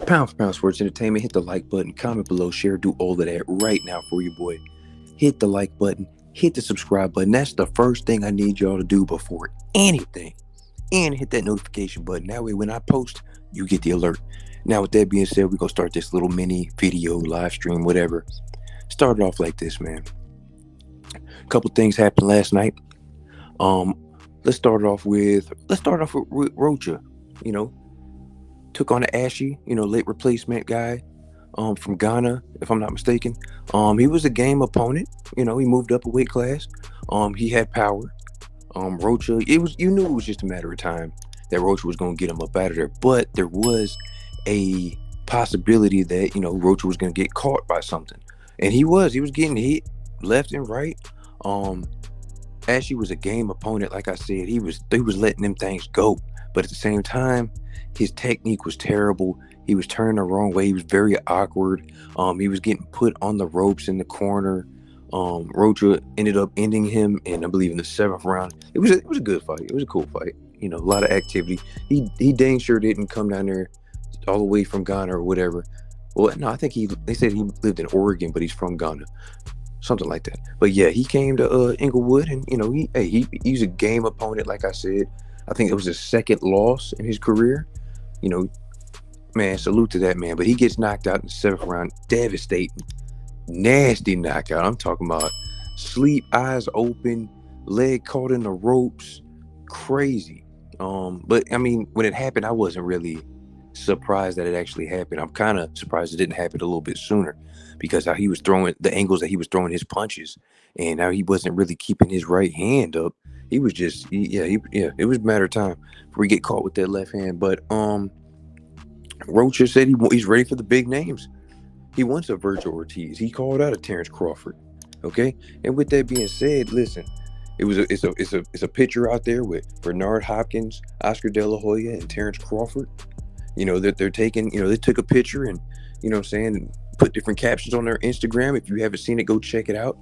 Pound for pound sports entertainment. Hit the like button, comment below, share, do all of that right now for you, boy. Hit the like button, hit the subscribe button. That's the first thing I need y'all to do before anything. And hit that notification button. That way, when I post, you get the alert. Now, with that being said, we're going to start this little mini video, live stream, whatever. Started off like this, man. A couple things happened last night. Um, let's start off with Rocha. You know, took on the Ashy, late replacement guy, from Ghana, if I'm not mistaken. He was a game opponent. He moved up a weight class. He had power. Rocha, you knew it was just a matter of time that Rocha was gonna get him up out of there. But there was a possibility that Rocha was gonna get caught by something, and he was getting hit left and right. Um, Ashley was a game opponent, like I said. He was letting them things go, but at the same time, his technique was terrible. He was turning the wrong way. He was very awkward. He was getting put on the ropes in the corner. Rocha ended up ending him, and I believe in the seventh round. It was a good fight. It was a cool fight. A lot of activity. He dang sure didn't come down there all the way from Ghana or whatever. Well, no, I think they said he lived in Oregon, but he's from Ghana, something like that. But yeah, he came to Inglewood, and he's a game opponent, like I said. I think it was his second loss in his career. You know, man, salute to that man. But he gets knocked out in the seventh round, devastating, nasty knockout. I'm talking about sleep, eyes open, leg caught in the ropes, crazy. But I mean, when it happened, I wasn't really surprised that it actually happened. I'm kind of surprised it didn't happen a little bit sooner, because how he was throwing the angles that he was throwing his punches, and how he wasn't really keeping his right hand up. He was just, it was a matter of time before he get caught with that left hand. But Rocha said he's ready for the big names. He wants a Virgil Ortiz. He called out a Terrence Crawford. Okay, and with that being said, listen, it's a picture out there with Bernard Hopkins, Oscar De La Hoya, and Terrence Crawford. That they're taking. They took a picture and what I'm saying, put different captions on their Instagram. If you haven't seen it, go check it out.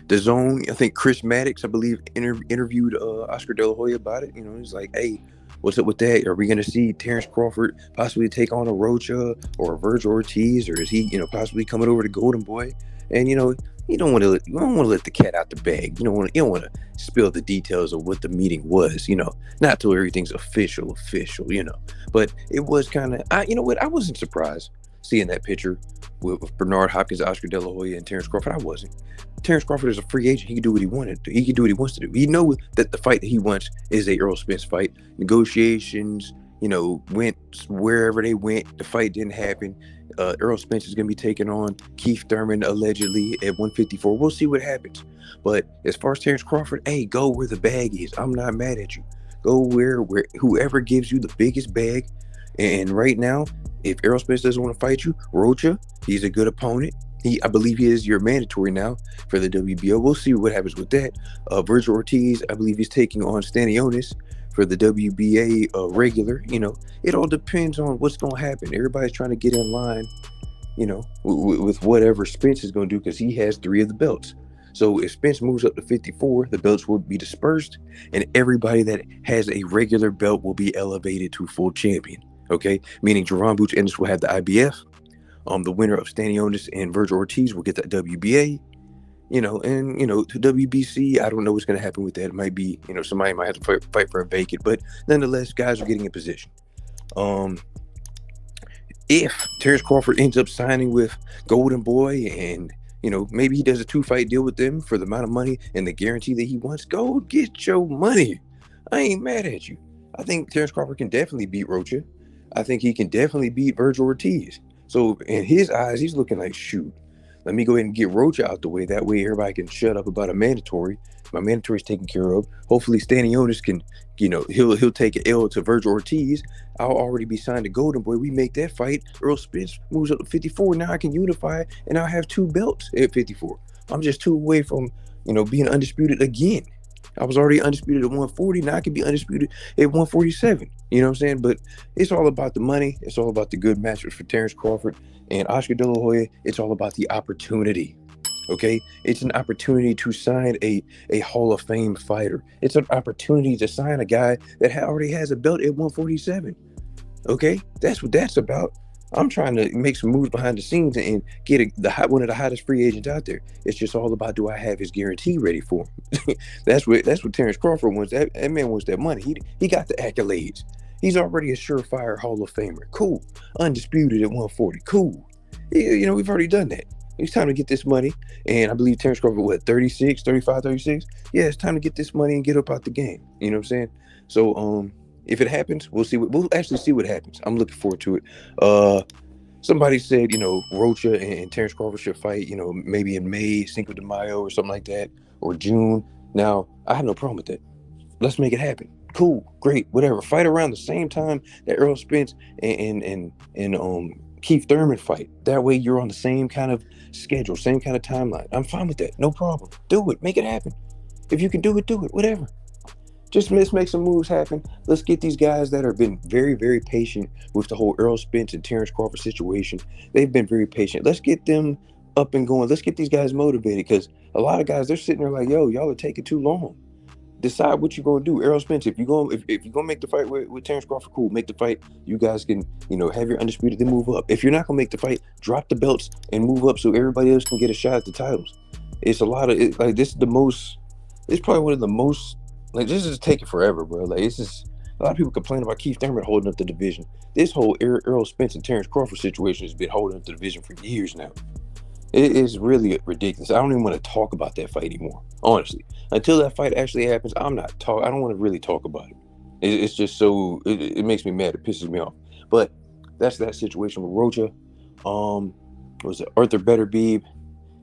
The Zone, I think Chris Maddox, I believe, interviewed Oscar De La Hoya about it. He's like, hey, what's up with that? Are we going to see Terrence Crawford possibly take on a Rocha or a Virgil Ortiz, or is he, possibly coming over to Golden Boy? And you don't want to let the cat out the bag. You don't want to spill the details of what the meeting was. Not till everything's official. But it was kind of, I wasn't surprised seeing that picture with Bernard Hopkins, Oscar De La Hoya, and Terrence Crawford. I wasn't. Terrence Crawford is a free agent. He can do what he wanted to. He can do what he wants to do. He knows that the fight that he wants is a Errol Spence fight. Negotiations, went wherever they went. The fight didn't happen. Errol Spence is going to be taking on Keith Thurman allegedly at 154. We'll see what happens. But as far as Terrence Crawford, hey, go where the bag is. I'm not mad at you. Go where whoever gives you the biggest bag. And right now, if Errol Spence doesn't want to fight you, Rocha, he's a good opponent. I believe he is your mandatory now for the WBO. We'll see what happens with that. Virgil Ortiz, I believe he's taking on Stanionis for the WBA regular. It all depends on what's going to happen. Everybody's trying to get in line, with whatever Spence is going to do, because he has 3 of the belts. So if Spence moves up to 54, the belts will be dispersed, and everybody that has a regular belt will be elevated to full champion. Okay, meaning Jerron Boots Ennis will have the IBF. The winner of Stanionis and Virgil Ortiz will get that WBA. To WBC, I don't know what's going to happen with that. It might be, somebody might have to fight for a vacant, but nonetheless, guys are getting in position. If Terrence Crawford ends up signing with Golden Boy, and maybe he does a 2-fight deal with them for the amount of money and the guarantee that he wants, go get your money. I ain't mad at you. I think Terrence Crawford can definitely beat Rocha. I think he can definitely beat Virgil Ortiz. So in his eyes, he's looking like, shoot, let me go ahead and get Rocha out the way. That way everybody can shut up about a mandatory. My mandatory is taken care of. Hopefully Stanionis can, he'll take an L to Virgil Ortiz. I'll already be signed to Golden Boy. We make that fight. Earl Spence moves up to 54. Now I can unify, and I'll have 2 belts at 54. I'm just 2 away from, being undisputed again. I was already undisputed at 140. Now I can be undisputed at 147. You know what I'm saying? But it's all about the money. It's all about the good matches for Terrence Crawford and Oscar De La Hoya. It's all about the opportunity. Okay? It's an opportunity to sign a Hall of Fame fighter. It's an opportunity to sign a guy that already has a belt at 147. Okay, that's what that's about. I'm trying to make some moves behind the scenes and get one of the hottest free agents out there. It's just all about, do I have his guarantee ready for him? That's what Terrence Crawford wants. That man wants that money. He got the accolades. He's already a surefire Hall of Famer. Cool, undisputed at 140. Cool. We've already done that. It's time to get this money. And I believe Terrence Crawford, what, 36, 35, 36? Yeah, it's time to get this money and get up out the game. You know what I'm saying? So, if it happens, we'll actually see what happens. I'm looking forward to it. Somebody said, Rocha and Terrence Crawford should fight, maybe in May, Cinco de Mayo or something like that, or June. Now, I have no problem with that. Let's make it happen. Cool, great, whatever. Fight around the same time that Errol Spence and Keith Thurman fight. That way you're on the same kind of schedule, same kind of timeline. I'm fine with that. No problem. Do it. Make it happen. If you can do it, whatever. Just let's make some moves happen. Let's get these guys that have been very, very patient with the whole Errol Spence and Terrence Crawford situation. They've been very patient. Let's get them up and going. Let's get these guys motivated, because a lot of guys, they're sitting there like, yo, y'all are taking too long. Decide what you're gonna do. Errol Spence, if you're gonna make the fight with Terrence Crawford, cool, make the fight. You guys can, have your undisputed, then move up. If you're not gonna make the fight, drop the belts and move up so everybody else can get a shot at the titles. It's a lot of it, like, this is the most. It's probably one of the most. Like, this is taking forever, bro. Like, it's just a lot of people complain about Keith Thurman holding up the division. This whole Errol Spence and Terrence Crawford situation has been holding up the division for years now. It is really ridiculous. I don't even want to talk about that fight anymore, honestly. Until that fight actually happens, I don't want to really talk about it. It's just so it makes me mad. It pisses me off. But that's that situation with Rocha. Was it Arthur Beterbiev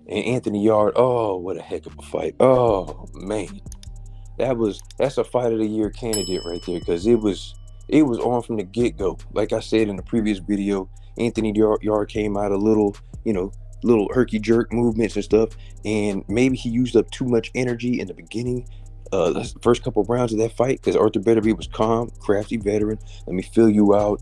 and Anthony Yarde? Oh, what a heck of a fight! Oh man, that's a fight of the year candidate right there, because it was on from the get go. Like I said in the previous video, Anthony Yarde came out a little, little herky jerk movements and stuff, and maybe he used up too much energy in the beginning, the first couple of rounds of that fight, because Arthur Beterbiev was calm, crafty veteran. Let me fill you out,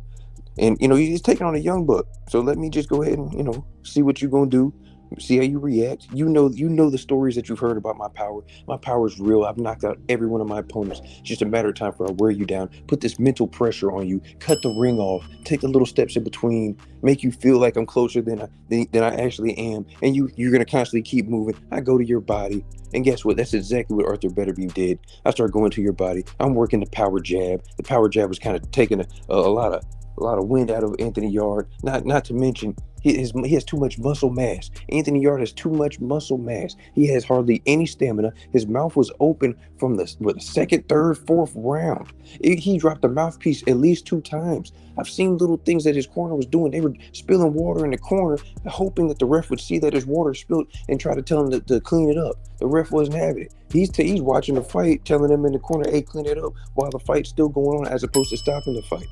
and he's taking on a young buck. So let me just go ahead and see what you're gonna do. See how you react. You know the stories that you've heard about my power. My power is real. I've knocked out every one of my opponents. It's just a matter of time for I wear you down, put this mental pressure on you, cut the ring off, take the little steps in between, make you feel like I'm closer than I actually am, and you're gonna constantly keep moving. I go to your body, and guess what? That's exactly what Arthur Beterbiev did. I start going to your body. I'm working the power jab. The power jab was kind of taking a lot of wind out of Anthony Yarde. Not to mention, he has too much muscle mass. Anthony Yarde has too much muscle mass. He has hardly any stamina. His mouth was open from the second, third, fourth round. He dropped the mouthpiece at least 2 times. I've seen little things that his corner was doing. They were spilling water in the corner, hoping that the ref would see that his water spilled and try to tell him to clean it up. The ref wasn't having it. He's watching the fight, telling them in the corner, hey, clean it up, while the fight's still going on, as opposed to stopping the fight.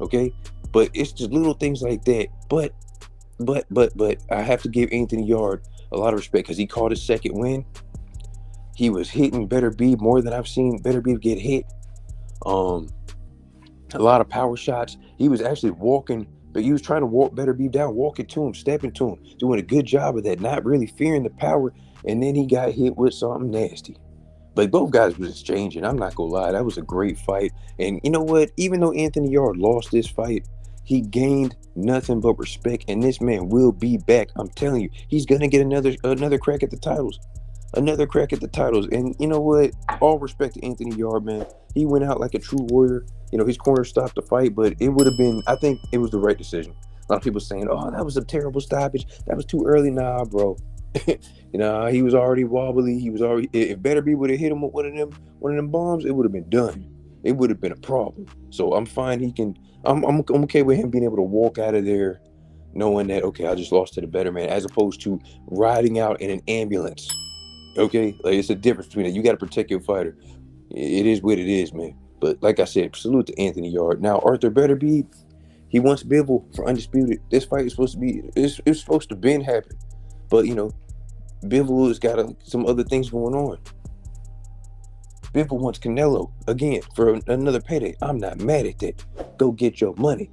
Okay? But it's just little things like that. But I have to give Anthony Yarde a lot of respect, because he caught his second win. He was hitting Beterbiev more than I've seen Beterbiev get hit. A lot of power shots. He was actually walking, but he was trying to walk Beterbiev down, walking to him, stepping to him, doing a good job of that, not really fearing the power. And then he got hit with something nasty. But both guys was exchanging. I'm not gonna lie, that was a great fight. And you know what? Even though Anthony Yarde lost this fight, he gained nothing but respect, and this man will be back. I'm telling you, he's gonna get another crack at the titles. Another crack at the titles. And you know what? All respect to Anthony Yarde, man. He went out like a true warrior. His corner stopped the fight, but it would have been, I think it was the right decision. A lot of people saying, oh, that was a terrible stoppage. That was too early. Nah, bro. He was already wobbly. He was already, if Beterbiev would have hit him with one of them bombs, it would have been done. It would have been a problem. So I'm fine. I'm okay with him being able to walk out of there knowing that, okay, I just lost to the better man, as opposed to riding out in an ambulance. Okay? Like, it's a difference between that. You got to protect your fighter. It is what it is, man. But like I said, salute to Anthony Yarde. Now, Arthur Beterbiev, he wants Bivol for undisputed. This fight is supposed to be, it's supposed to been happen. But, Bivol has got some other things going on. Bivol wants Canelo again for another payday. I'm not mad at that. Go get your money.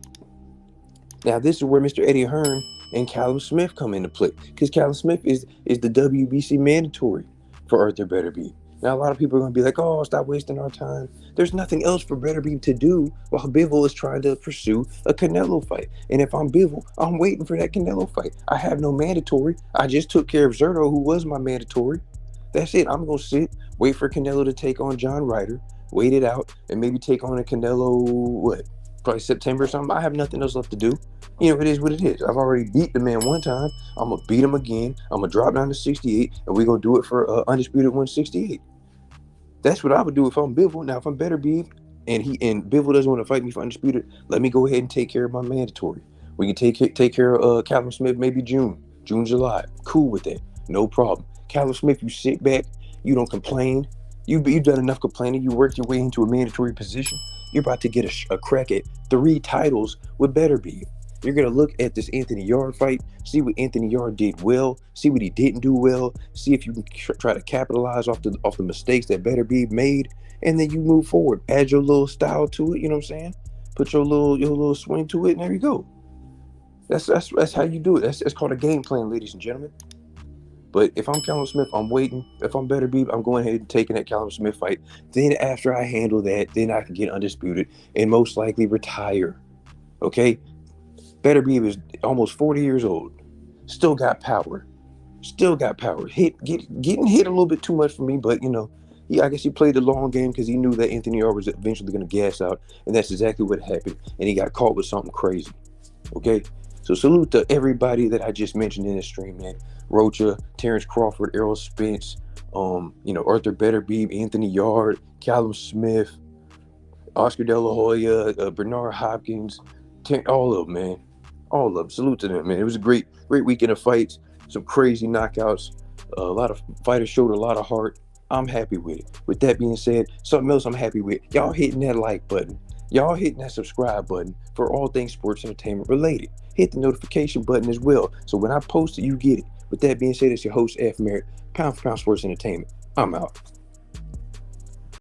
Now, this is where Mr. Eddie Hearn and Callum Smith come into play, because Callum Smith is the WBC mandatory for Arthur Beterbiev. Now, a lot of people are going to be like, oh, stop wasting our time. There's nothing else for Beterbiev to do while Bivol is trying to pursue a Canelo fight. And if I'm Bivol, I'm waiting for that Canelo fight. I have no mandatory. I just took care of Zerto, who was my mandatory. That's it. I'm going to sit, wait for Canelo to take on John Ryder, wait it out, and maybe take on a Canelo, what, probably September or something. I have nothing else left to do. You know, it is what it is. I've already beat the man one time. I'm going to beat him again. I'm going to drop down to 68, and we're going to do it for Undisputed 168. That's what I would do if I'm Bivol. Now, if I'm Beterbiev and Bivol doesn't want to fight me for Undisputed, let me go ahead and take care of my mandatory. We can take care of Callum Smith maybe June, July. Cool with that. No problem. Callum Smith, you sit back. You don't complain. You've done enough complaining. You worked your way into a mandatory position. You're about to get a crack at 3 titles with Beterbiev. You're going to look at this Anthony Yarde fight, see what Anthony Yarde did well, see what he didn't do well, see if you can try to capitalize off the mistakes that Beterbiev made, and then you move forward. Add your little style to it, you know what I'm saying? Put your little swing to it, and there you go. That's how you do it. That's called a game plan, ladies and gentlemen. But if I'm Callum Smith, I'm waiting. If I'm Beterbiev, I'm going ahead and taking that Callum Smith fight. Then after I handle that, then I can get Undisputed and most likely retire. Okay? Beterbiev is almost 40 years old. Still got power. Getting hit a little bit too much for me, but, you know, I guess he played the long game because he knew that Anthony Yarde was eventually going to gas out, and that's exactly what happened. And he got caught with something crazy. Okay? So salute to everybody that I just mentioned in the stream, man. Rocha, Terrence Crawford, Errol Spence, Arthur Beterbiev, Anthony Yarde, Callum Smith, Oscar De La Hoya, Bernard Hopkins, all of them, man. All of them. Salute to them, man. It was a great weekend of fights. Some crazy knockouts. A lot of fighters showed a lot of heart. I'm happy with it. With that being said, something else I'm happy with. Y'all hitting that like button. Y'all hitting that subscribe button for all things sports entertainment related. Hit the notification button as well, so when I post it, you get it. With that being said, it's your host, F. Merritt, Pound for Pound Sports Entertainment. I'm out.